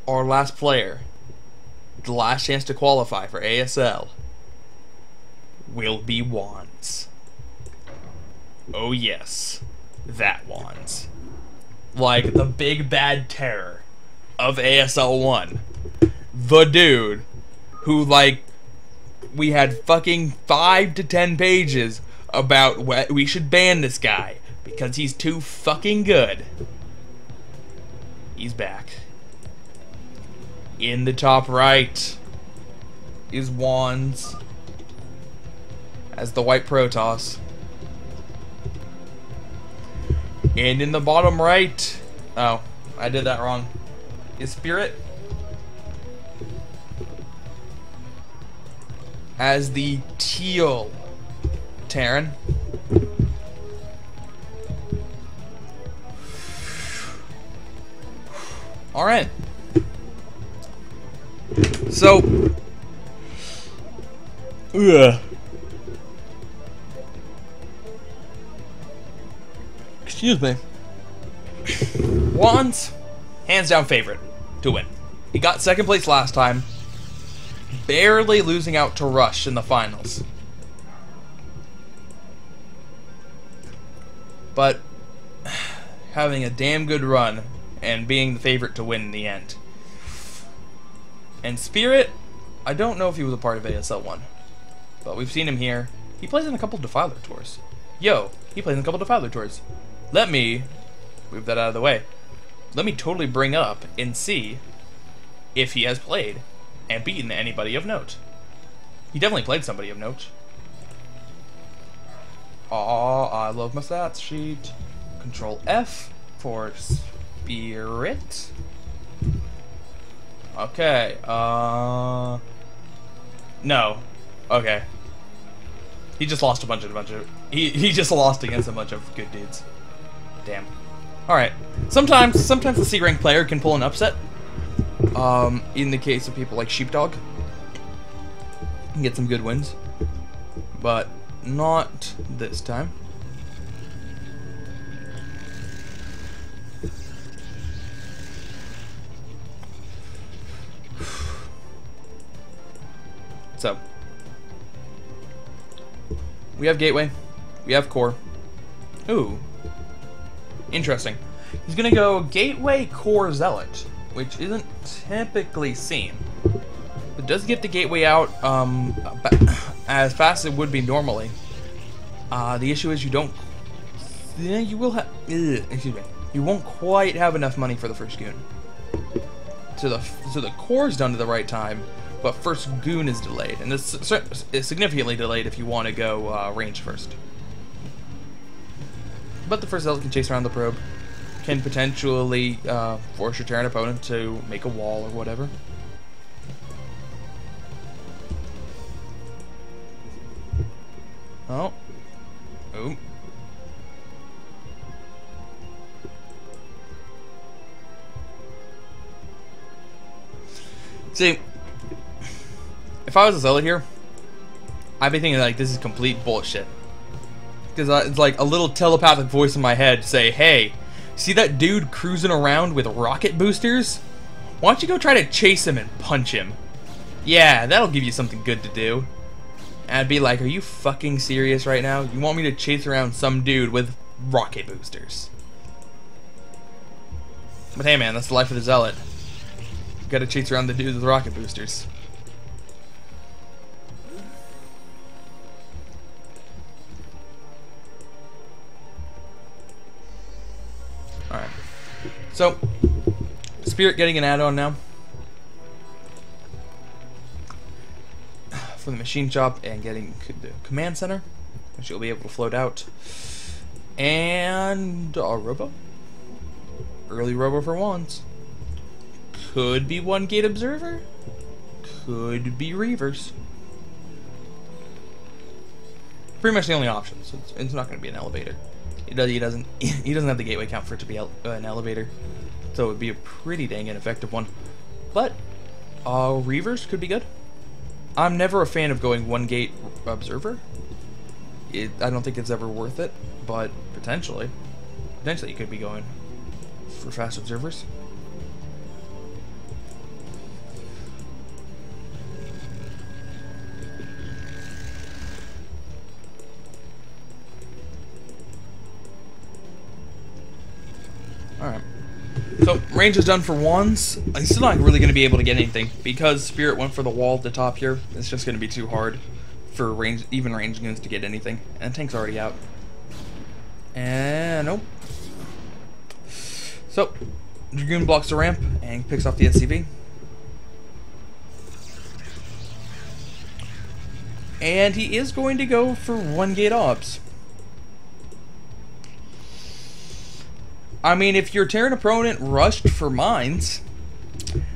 our last player, the last chance to qualify for ASL, will be WandS. Oh yes, that WandS. Like the big bad terror of ASL 1. The dude who, like, we had fucking 5 to 10 pages about what we should ban this guy because he's too fucking good. He's back. In the top right is WandS as the white Protoss. And in the bottom right, oh, I did that wrong, is Spirit as the teal Terran. Alright. So, excuse me. WandS, hands down favorite to win. He got second place last time, barely losing out to Rush in the finals. But having a damn good run and being the favorite to win in the end. And Spirit, I don't know if he was a part of ASL 1, but we've seen him here. He plays in a couple Defiler tours. Yo, he plays in a couple Defiler tours. Let me move that out of the way. Let me totally bring up and see if he has played and beaten anybody of note. He definitely played somebody of note. Aw, I love my stats sheet. Control F for Spirit. Okay, no. Okay. He just lost he just lost against a bunch of good dudes. Damn. Alright. Sometimes the C-rank player can pull an upset. In the case of people like Sheepdog. And get some good wins. But not this time. So, we have Gateway, we have Core. Ooh, interesting. He's gonna go Gateway, Core, Zealot, which isn't typically seen, but does get the Gateway out as fast as it would be normally. The issue is you don't. You will have. Excuse me. You won't quite have enough money for the first goon. So the Core's done to the right time. But first goon is delayed, and this is significantly delayed if you want to go range first. But the first zealot can chase around the probe, can potentially force your Terran opponent to make a wall or whatever. Oh. Ooh. See, if I was a zealot here, I'd be thinking like this is complete bullshit. Because it's like a little telepathic voice in my head say, hey, see that dude cruising around with rocket boosters? Why don't you go try to chase him and punch him? Yeah, that'll give you something good to do. And I'd be like, are you fucking serious right now? You want me to chase around some dude with rocket boosters? But hey man, that's the life of the zealot. You gotta chase around the dudes with rocket boosters. Alright. So, Spirit getting an add-on now. From the machine shop and getting the command center, which you'll be able to float out. And a robo. Early robo for WandS. Could be one gate observer. Could be reavers. Pretty much the only options. It's not going to be an elevator. He doesn't have the gateway count for it to be an elevator, so it would be a pretty dang ineffective one. But reavers could be good. I'm never a fan of going one gate observer. I don't think it's ever worth it, but potentially you could be going for fast observers. Alright. So, range is done for WandS. He's still not really going to be able to get anything. Because Spirit went for the wall at the top here, it's just going to be too hard for even range goons to get anything. And tank's already out. And nope. So, Dragoon blocks the ramp and picks off the SCV. And he is going to go for 1 gate ops. I mean, if your Terran opponent rushed for mines,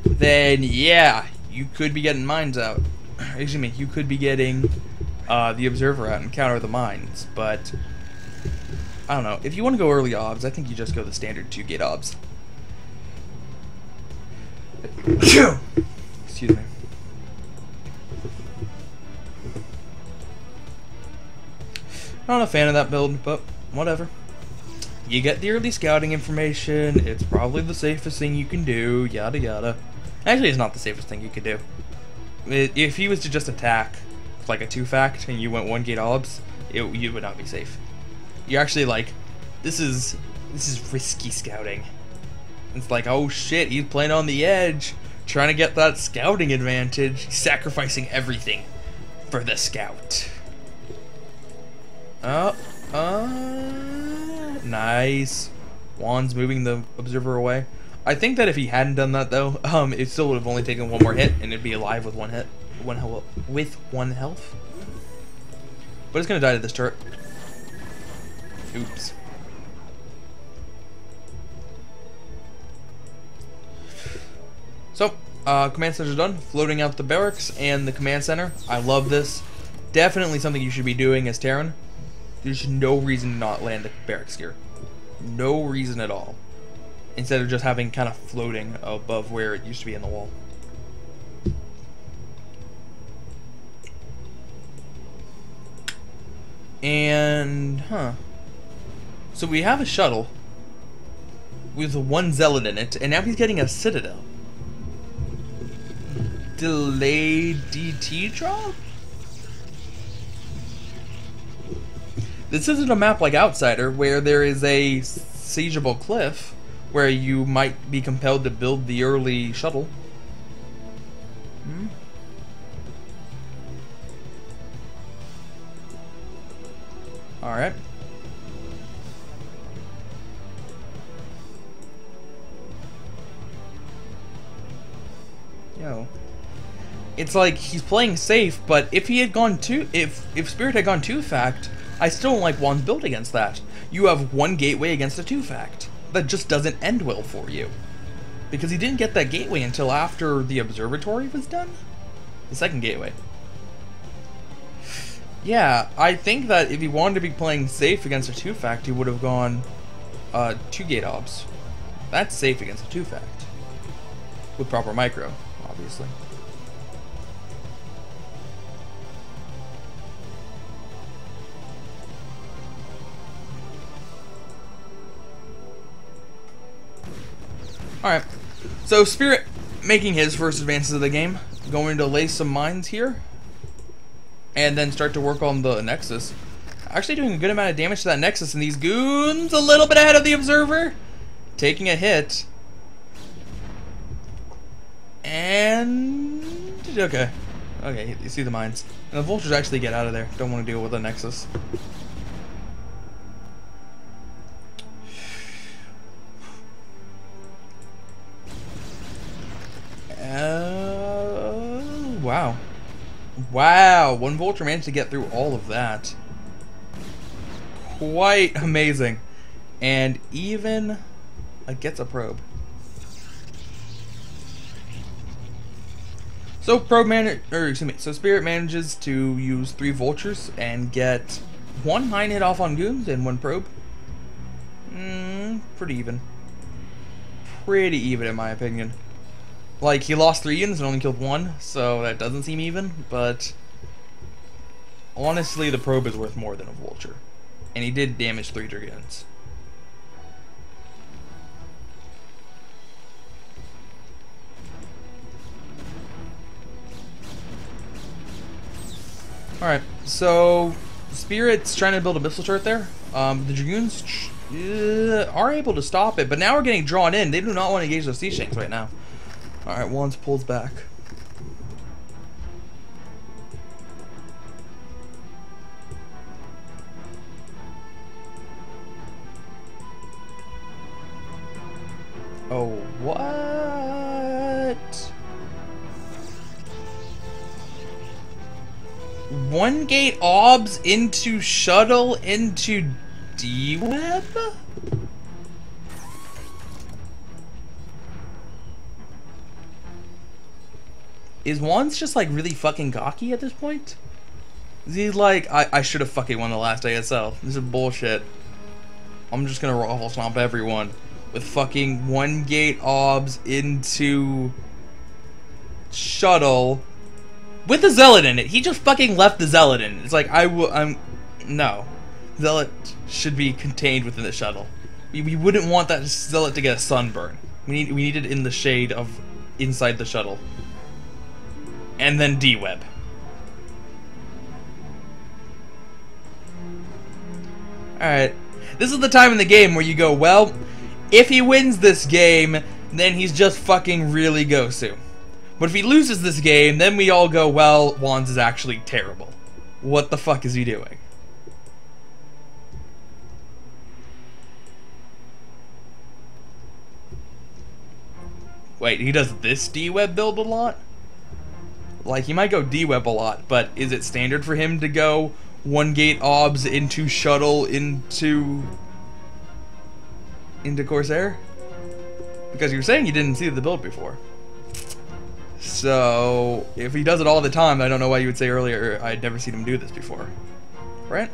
then yeah, you could be getting mines out. Excuse me, you could be getting the Observer out and counter the mines, but I don't know. If you want to go early obs, I think you just go the standard 2 gate obs. Excuse me. Not a fan of that build, but whatever. You get the early scouting information, it's probably the safest thing you can do, yada yada. Actually, it's not the safest thing you could do. If he was to just attack like a 2-fact and you went 1 gate obs, you would not be safe. You're actually like, this is risky scouting. It's like, oh shit, he's playing on the edge, trying to get that scouting advantage, he's sacrificing everything for the scout. Nice. WandS moving the Observer away. I think that if he hadn't done that though, it still would have only taken 1 more hit and it'd be alive with 1 hit. With 1 health. But it's gonna die to this turret. Oops. So, command center's done. Floating out the barracks and the command center. I love this. Definitely something you should be doing as Terran. There's no reason to not land the barracks here. No reason at all. Instead of just having kind of floating above where it used to be in the wall. And, so we have a shuttle with 1 zealot in it, and now he's getting a citadel. Delayed DT drop? This isn't a map like Outsider, where there is a siegeable cliff, where you might be compelled to build the early shuttle. Alright. Yo. It's like he's playing safe, but if he had gone if Spirit had gone 2-fact, I still don't like WandS build against that. You have 1 gateway against a 2-fact. That just doesn't end well for you. Because he didn't get that gateway until after the observatory was done? The 2nd gateway. Yeah, I think that if he wanted to be playing safe against a 2-fact, he would have gone 2 gate obs. That's safe against a 2-fact. With proper micro, obviously. Alright, so Spirit making his first advances of the game, going to lay some mines here, and then start to work on the Nexus. Actually doing a good amount of damage to that Nexus, and these goons a little bit ahead of the Observer, taking a hit. And okay, you see the mines. And the vultures actually get out of there. Don't want to deal with the Nexus. Wow. Wow, 1 vulture managed to get through all of that. Quite amazing. And even gets a probe. So so Spirit manages to use 3 vultures and get 1 mine hit off on goons and 1 probe. Pretty even. Pretty even in my opinion. Like, he lost 3 units and only killed 1, so that doesn't seem even, but honestly, the probe is worth more than a vulture. And he did damage 3 dragoons. Alright, so Spirit's trying to build a missile turret there. The dragoons are able to stop it, but now we're getting drawn in. They do not want to engage those sea shanks right now. Alright, WandS pulls back. Oh, what? One gate obs into shuttle into D-Web? Is WandS just like really fucking cocky at this point? Is he like, I should have fucking won the last ASL. This is bullshit. I'm just gonna raffle stomp everyone with fucking one gate obs into shuttle with the zealot in it. He just fucking left the zealot in it. It's like no. Zealot should be contained within the shuttle. We wouldn't want that zealot to get a sunburn. We need it in the shade of inside the shuttle. And then D-Web. Alright. This is the time in the game where you go, well, if he wins this game, then he's just fucking really Gosu. But if he loses this game, then we all go, well, WandS is actually terrible. What the fuck is he doing? Wait, he does this D-Web build a lot? Like, he might go D-Web a lot, but is it standard for him to go one gate obs into shuttle into Corsair? Because you were saying you didn't see the build before. So, if he does it all the time, I don't know why you would say earlier I'd never seen him do this before. Right?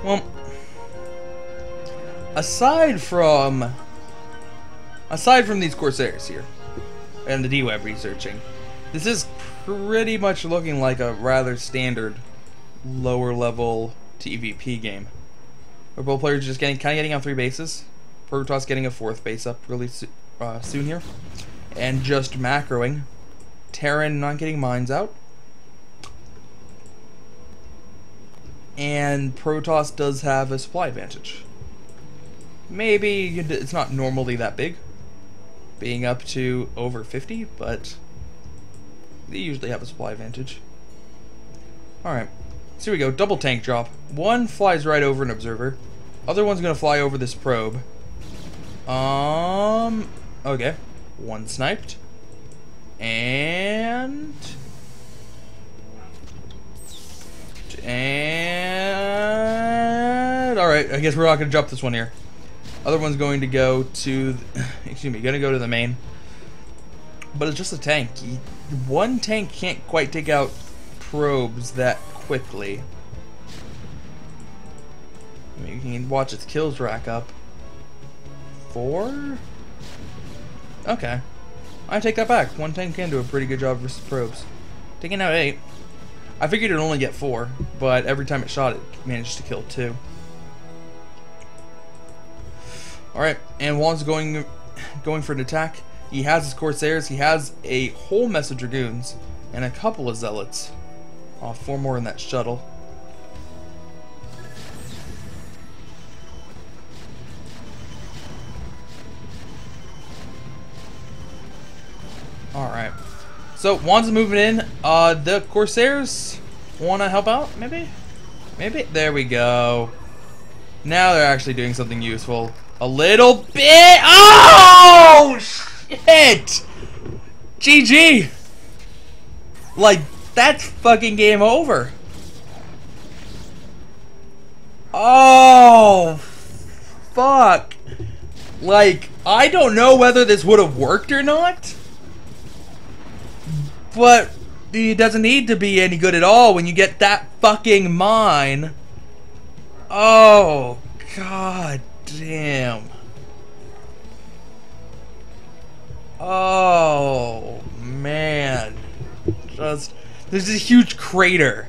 Well, aside from these Corsairs here and the D-Web researching, this is pretty much looking like a rather standard lower level TVP game, where both players are just kind of getting on 3 bases. Protoss getting a 4th base up really soon here, and just macroing. Terran not getting mines out. And Protoss does have a supply advantage. Maybe it's not normally that big, being up to over 50, but they usually have a supply advantage. Alright, so here we go, double tank drop. One flies right over an observer. Other one's gonna fly over this probe. Okay. One sniped. And alright, I guess we're not gonna drop this one here. Other one's going to go to gonna go to the main. But it's just a tank. One tank can't quite take out probes that quickly. I mean, you can watch its kills rack up. 4? Okay. I take that back. One tank can do a pretty good job versus probes. Taking out 8. I figured it'd only get 4, but every time it shot, it managed to kill 2. Alright, and WandS going for an attack. He has his Corsairs, he has a whole mess of Dragoons, and a couple of Zealots. 4 more in that shuttle. Alright. So, WandS moving in. The Corsairs want to help out, maybe? Maybe? There we go. Now they're actually doing something useful. A little bit. Oh, shit. GG. Like, that's fucking game over. Oh, fuck. Like, I don't know whether this would have worked or not, but it doesn't need to be any good at all when you get that fucking mine. Oh, god damn. Oh, man. Just, there's this huge crater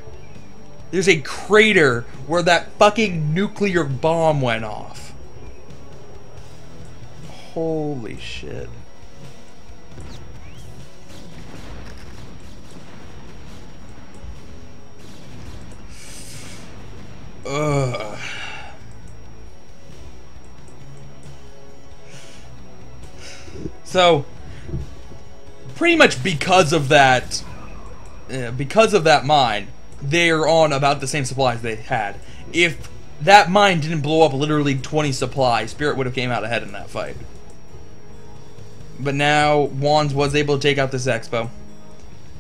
There's a crater where that fucking nuclear bomb went off. Holy shit. Ugh. So, pretty much because of that mine, they're on about the same supplies they had. If that mine didn't blow up literally 20 supplies, Spirit would have came out ahead in that fight. But now, WandS was able to take out this Expo,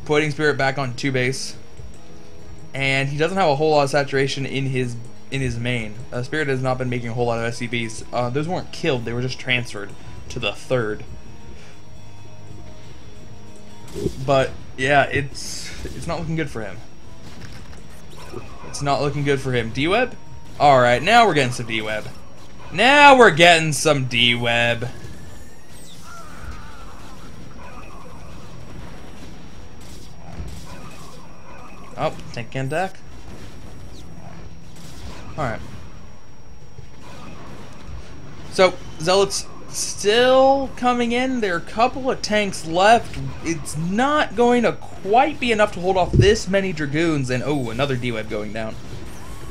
putting Spirit back on 2 base. And he doesn't have a whole lot of saturation in his main. Spirit has not been making a whole lot of SCVs. Those weren't killed, they were just transferred to the 3rd. But yeah, it's not looking good for him. It's not looking good for him. D-Web? Alright, now we're getting some D-Web. Now we're getting some D-Web. Oh, tank can deck. Alright. So, Zealots still coming in. There are a couple of tanks left. It's not going to quite be enough to hold off this many Dragoons. And, oh, another D-Web going down.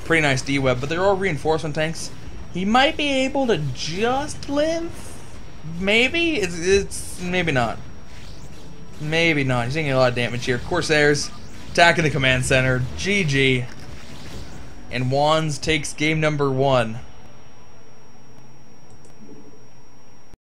Pretty nice D-Web, but they're all reinforcement tanks. He might be able to just live? Maybe? It's maybe not. Maybe not. He's taking a lot of damage here. Corsairs attacking the command center. GG. And WandS takes game number 1.